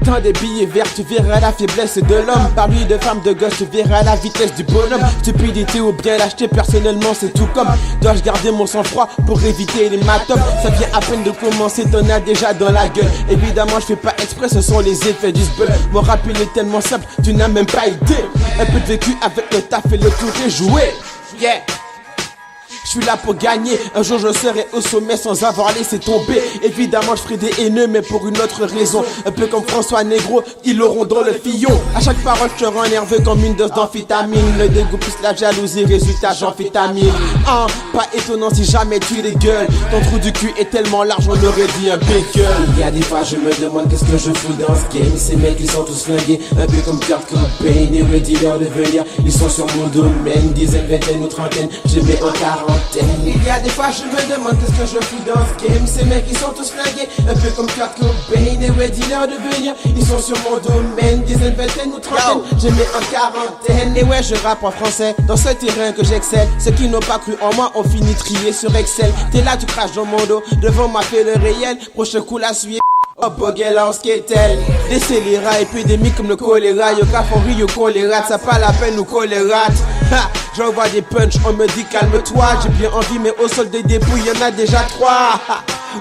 Tant des billets verts, tu verras la faiblesse de l'homme. Parmi de femmes, de gosses, tu verras la vitesse du bonhomme. Stupidité ou bien l'acheter, personnellement c'est tout comme. Dois-je garder mon sang-froid pour éviter les matomes? Ça vient à peine de commencer, t'en as déjà dans la gueule. Évidemment je fais pas exprès, ce sont les effets du sbul. Mon rap il est tellement simple, tu n'as même pas idée. Un peu de vécu avec le taf et le tour est joué. Yeah. Je suis là pour gagner, un jour je serai au sommet sans avoir laissé tomber. Évidemment je ferai des haineux mais pour une autre raison. Un peu comme François Negro, ils l'auront dans le fillon. À chaque parole je te rends nerveux comme une dose d'amphétamine. Le dégoût plus la jalousie, résultat j'amphétamine. Pas étonnant si jamais tu les gueules. Ton trou du cul est tellement large on aurait dit un bacon. Il y a des fois je me demande qu'est-ce que je fous dans ce game. Ces mecs ils sont tous flingués, un peu comme Kurt Cobain. Et ready leur devenir, ils sont sur mon domaine. Dizaine, vingtaine ou trentaine, je mets en quarantaine. Il y a des fois je me demande qu'est-ce que je fous dans ce game. Ces mecs ils sont tous flingués, un peu comme Kurt Cobain. Et ready leur devenir, ils sont sur mon domaine. Dizaine, vingtaine ou trentaine, je mets en quarantaine. Et ouais je rappe en français, dans ce terrain que j'excelle. Ceux qui n'ont pas cru en moi ont fini trié sur Excel. T'es là tu craches dans mon dos, devant moi fais le réel. Prochain coup la suite. Oh Boguela en skatel. Des scélérats épidémiques comme le choléra. Yo cafori yo choléra, ça pas la peine ou choléra. J'envoie des punch, on me dit calme-toi. J'ai bien envie mais au sol des dépouilles y'en a déjà 3.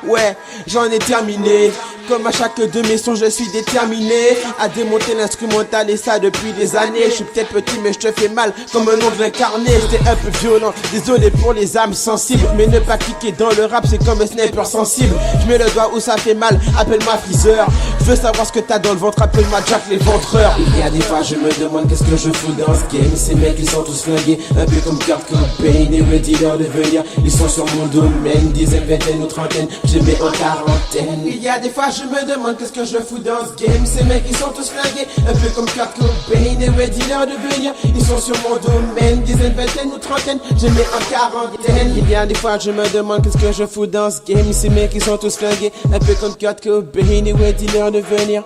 Ouais, j'en ai terminé. Comme à chaque de mes sons, je suis déterminé à démonter l'instrumental et ça depuis des années. Je suis peut-être petit mais je te fais mal comme un ongle incarné. J'étais un peu violent, désolé pour les âmes sensibles. Mais ne pas cliquer dans le rap, c'est comme un sniper sensible. Je mets le doigt où ça fait mal, appelle-moi Freezer. Je veux savoir ce que t'as dans le ventre, appelle-moi Jack l'éventreur. Il y a des fois je me demande qu'est-ce que je fous dans ce game. Ces mecs ils sont tous flingués, un peu comme Kurt Cobain. Et ready leur devenir, ils sont sur mon domaine. Dizaine, vingtaine ou trentaine, je mets en quarantaine. Il y a des fois je me demande qu'est-ce que je fous dans ce game. Ces mecs ils sont tous flingués, un peu comme Kurt Cobain. Et ready leur devenir, ils sont sur mon domaine. Dizaine, vingtaine ou trentaine, je mets en quarantaine. Il y a des fois je me demande qu'est-ce que je fous dans ce game. Ces mecs ils sont tous flingués, un peu comme Kurt Cobain. Et ready leur devenir,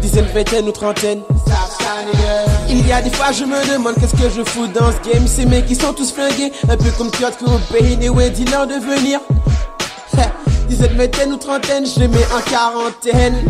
dizaine, vingtaine ou trentaine. Il y a des fois je me demande qu'est-ce que je fous dans ce game. Ces mecs ils sont tous flingués, un peu comme Kurt Cobain. Et ready leur devenir, dizaine, vingtaine ou trentaine, je les mets en quarantaine.